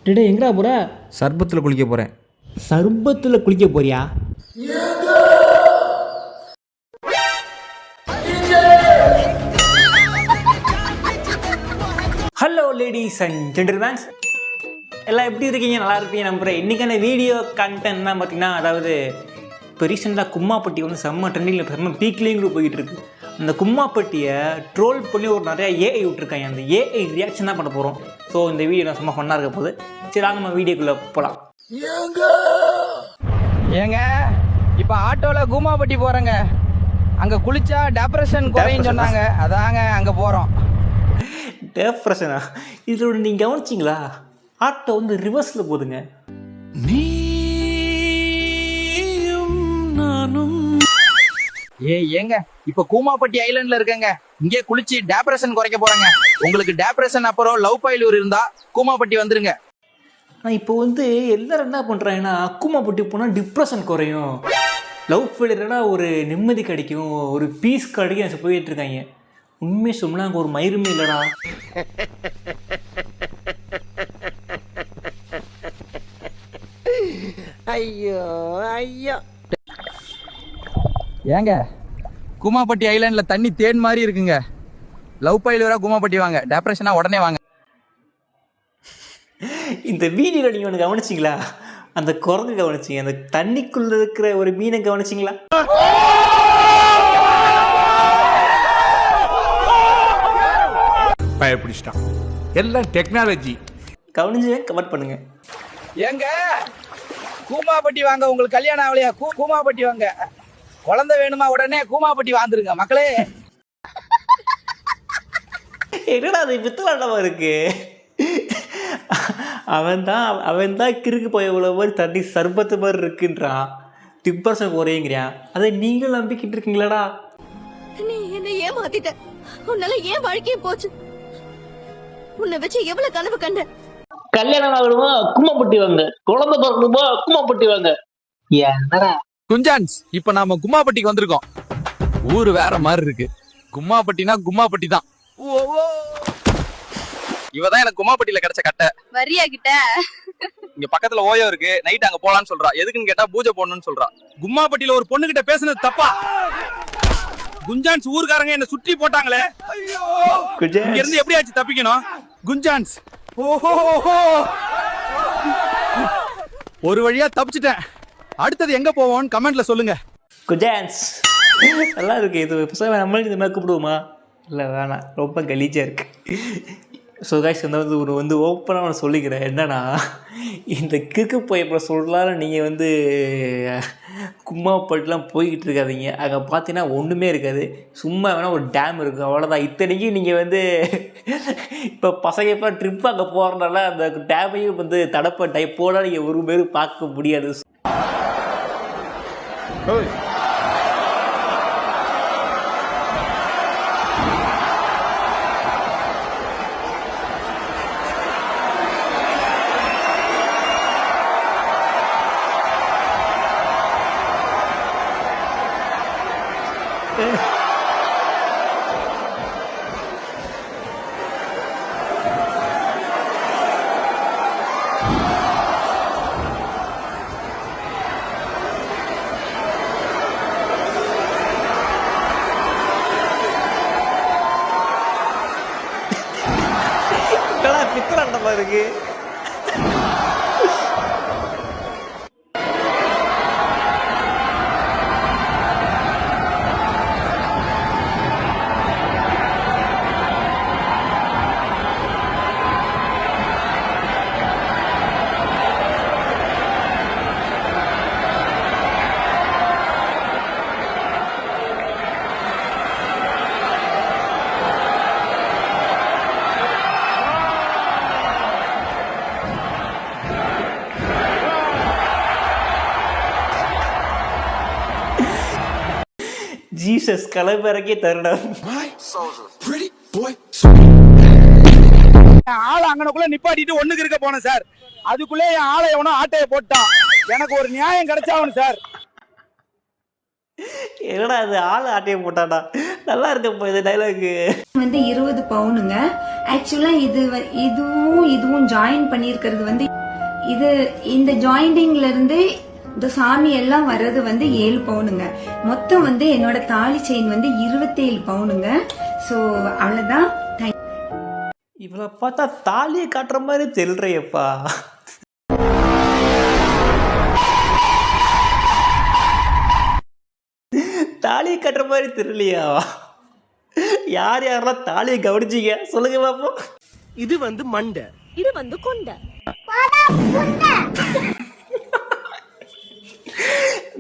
டே எங்கடா போகிற? சர்பத்தில் குளிக்க போகிறேன். சர்பத்தில் குளிக்க போறியா? ஹலோ லேடிஸ் அண்ட் ஜென்டில்மேன்ஸ், எல்லாம் எப்படி இருக்கீங்க? நல்லா இருப்பீங்க நம்புகிறேன். இன்றைக்கான வீடியோ கண்டென்ட் தான் பார்த்தீங்கன்னா, அதாவது இப்போ ரீசெண்டாக கும்மாப்பட்டி வந்து செம்ம ட்ரெண்டிங்கில் செம்ம பீக்லேயும் போயிட்டு இருக்கு. அந்த கும்மாப்பட்டியை ட்ரோல் பண்ணி ஒரு நிறையா ஏஐ விட்டுருக்காங்க. அந்த ஏஐ ரியாக்ஷன் தான் பண்ண போகிறோம். ஸோ இந்த வீடியோ நான் செம்ம ஃபன்னாக இருக்க போகுது. சரி, நம்ம வீடியோக்குள்ளே போகலாம். ஏங்க இப்போ ஆட்டோவில் கும்மாப்பட்டி போகிறேங்க. அங்கே குளிச்சா டெப்ரெஷன் குறையும் சொன்னாங்க, அதாங்க அங்கே போகிறோம். டெப்ரெஷனா? இதோட நீங்கள் கவனிச்சிங்களா? ஆட்டோ வந்து ரிவர்ஸில் போகுதுங்க. ஏங்க இப்போ கூமாப்பட்டி ஐலண்ட்ல இருக்கேங்க. இங்கே குளிச்சு டெப்ரெஷன் குறைக்க போறேங்க. உங்களுக்கு டெப்ரெஷன் அப்புறம் லவ் ஃபெயிலியர் இருந்தா கூமாப்பட்டி வந்துருங்க. ஆனால் இப்போ வந்து எல்லாரும் என்ன பண்ணுறாங்கன்னா, கூமாப்பட்டி போனால் டிப்ரெஷன் குறையும், லவ் ஃபெயிலியர்னா ஒரு நிம்மதி கிடைக்கும், ஒரு பீஸ் கிடைக்கும் போயிட்டு இருக்காங்க. உண்மையை சொன்னா அங்கே ஒரு மயிருமே இல்லைடா. ஐயோ ஐயோ. ஏங்க கூமாப்பட்டி ஐலண்ட்ல தண்ணி தேன் மாதிரி இருக்குங்க. லவ் ஃபெயிலியரா கூமாப்பட்டி வாங்க, டெப்ரெஷனா உடனே வாங்க. இந்த வீடியோவில் நீங்கள் ஒன்று கவனிச்சிங்களா? அந்த குரங்கு கவனிச்சிங்க, அந்த தண்ணிக்குள்ளே இருக்கிற ஒரு மீனை கவனிச்சிங்களா? பயப்பிடிச்சிட்டான். எல்லாம் டெக்னாலஜி. கவனிச்சு கமெண்ட் பண்ணுங்க. ஏங்க கூமாப்பட்டி வாங்க, உங்களுக்கு கல்யாணம் ஆகலையா? கூமாப்பட்டி வாங்க. குழந்தை வேணுமா? உடனே கூமாப்பட்டி வாழ்ந்துருங்க மக்களே. என்னடா அது வித்தலாண்டமா இருக்கு? அவன் தான் கிறுக்கு போய் இவ்வளோ மாதிரி தண்ணி சர்பத்து மாதிரி இருக்குன்றான், டிப்ரெஷன் குறையுங்கிறான். அதை நீங்கள் நம்பிக்கிட்டு இருக்கீங்களாடா? நீ என்னை ஏமாத்திட்ட. உன்னால ஏன் வாழ்க்கையே போச்சு. உன்னை வச்சு எவ்வளவு கனவு கண்ட. கல்யாணம் ஆகணுமா கும்மாப்பட்டி வாங்க, குழந்தை பிறக்கணுமா கும்மாப்பட்டி வாங்க. என்னடா குஞ்சான்ஸ், இப்ப நாம கும்மாப்பட்டிக்கு வந்திருக்கோம். ஊரு வேற மாதிரி இருக்கு. கும்மாப்பட்டினா கும்மாப்பட்டி தான். இவதான் எனக்கு கும்மாப்பட்டியில கிடைச்ச கட்டை. வரியா கிட்ட இங்க பக்கத்துல ஓயோ இருக்கு, நைட் அங்க போலான்னு சொல்றா. எதுக்குன்னு கேட்டா பூஜை போடணும்னு சொல்றா. கும்மாப்பட்டியில ஒரு பொண்ணு கிட்ட பேசுனது தப்பா? குஞ்சான்ஸ் ஊர்காரங்க என்ன சுற்றி போட்டாங்களே. இங்க இருந்து எப்படியாச்சும் தப்பிக்கணும். குஞ்சான்ஸ், ஓஹோ ஒரு வழியா தப்பிச்சிட்டேன். அடுத்தது எங்க போவோம்னு கமெண்ட்ல சொல்லுங்க. குஜான்ஸ் நல்லா இருக்கு. இது புதுசாக நம்மளும் இந்த மாதிரி கூப்பிடுவோமா? இல்லை வேணாம், ரொம்ப கலீஜாக இருக்கு. ஸோ கைஸ், வந்து ஓப்பனாக நான் சொல்லிக்கிறேன். என்னன்னா, இந்த கிறுக்கு போயப்போ சொல்லலாம், நீங்கள் வந்து கும்மாப்பட்டிலாம் போய்கிட்டு இருக்காதீங்க. அங்கே பார்த்தீங்கன்னா ஒன்றுமே இருக்காது, சும்மா வேணால் ஒரு டேம் இருக்குது, அவ்வளோதான். இத்தனைக்கும் நீங்கள் வந்து இப்போ பசங்க இப்போ ட்ரிப் அங்கே போகிறனால அந்த டேமையும் வந்து தடப்ப போனால் நீங்கள் ஒரு பேர் பார்க்க முடியாது. பித்தலாண்டமா இருக்கு. ஜீசஸ் கலப்பறக்கே தருணம். ஆளை அங்கனக்குள்ள நிப்பாட்டிட்டு ஒண்ணுக்கு இருக்க போனேன் சார். அதுக்குள்ளே என் ஆளை எவனோ ஆட்டையை போட்டான். எனக்கு ஒரு நியாயம் கிடைச்சாவணும் சார். என்னடா அது ஆள் ஆட்டையை போட்டாடா? நல்லா இருக்கப்போ இது டைலாக். வந்து 20 பவுனுங்க. ஆக்சுவலா இதுவும் ஜாயின் பண்ணியிருக்கிறது வந்து இந்த ஜாயிண்டிங்ல இருந்து இந்த சாமி எல்லாம் வர்றது வந்து 7 பவுனுங்க. மொத்தம் வந்து என்னோட தாலி செயின் வந்து 27 பவுனுங்க. சோ அவ்வளவுதான். இவளை பார்த்தா தாலியை காட்டுற மாதிரி தெரியலையப்பா. தாலியை கட்டுற மாதிரி தெரியலையா? யார் யாரெல்லாம் தாலியை கவனிச்சிங்க சொல்லுங்க பாப்போம். இது வந்து மண்டை, இது வந்து கொண்டை.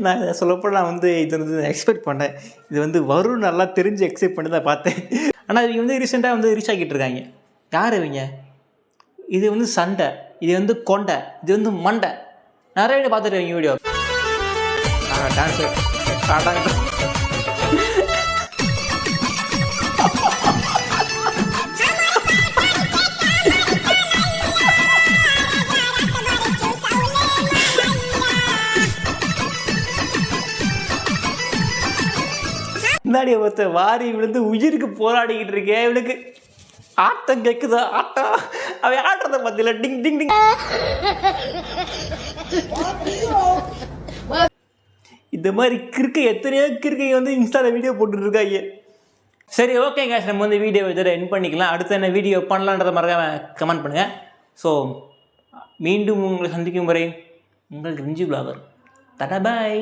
நான் இதை சொல்லப்போ நான் வந்து இது வந்து எக்ஸ்பெக்ட் பண்ணேன். இது வந்து வரும் நல்லா தெரிஞ்சு எக்ஸ்பெக்ட் பண்ணி தான் பார்த்தேன். ஆனால் இவங்க வந்து ரீசெண்டாக வந்து ரீச் ஆகிட்டு இருக்காங்க. யார் இவங்க? இது வந்து சண்டை, இது வந்து கொண்டை, இது வந்து மண்டை. நிறைய வீடியோ பார்த்துருக்கீங்க வீடியோ. டான்ஸு முன்னாடி ஒருத்த வாரி விழுந்து உயிருக்கு போராடிக்கிட்டு இருக்கேன். இவனுக்கு ஆட்டம் கேட்குதா? ஆட்டம் அவன் ஆட்டுறத பார்த்தில டிங் டிங் டிங். இந்த மாதிரி எத்தனையோ கிறுக்கை வந்து இன்ஸ்டாவில் வீடியோ போட்டுட்டு இருக்காங்க. சரி ஓகே கேஷ், நம்ம வந்து வீடியோ இதோட என் பண்ணிக்கலாம். அடுத்து என்ன வீடியோ பண்ணலான்றத மறக்காம கமெண்ட் பண்ணுங்கள். ஸோ மீண்டும் உங்களை சந்திக்கும் வரை உங்கள் கிரிஞ்சி vlogger. டாடா பாய்.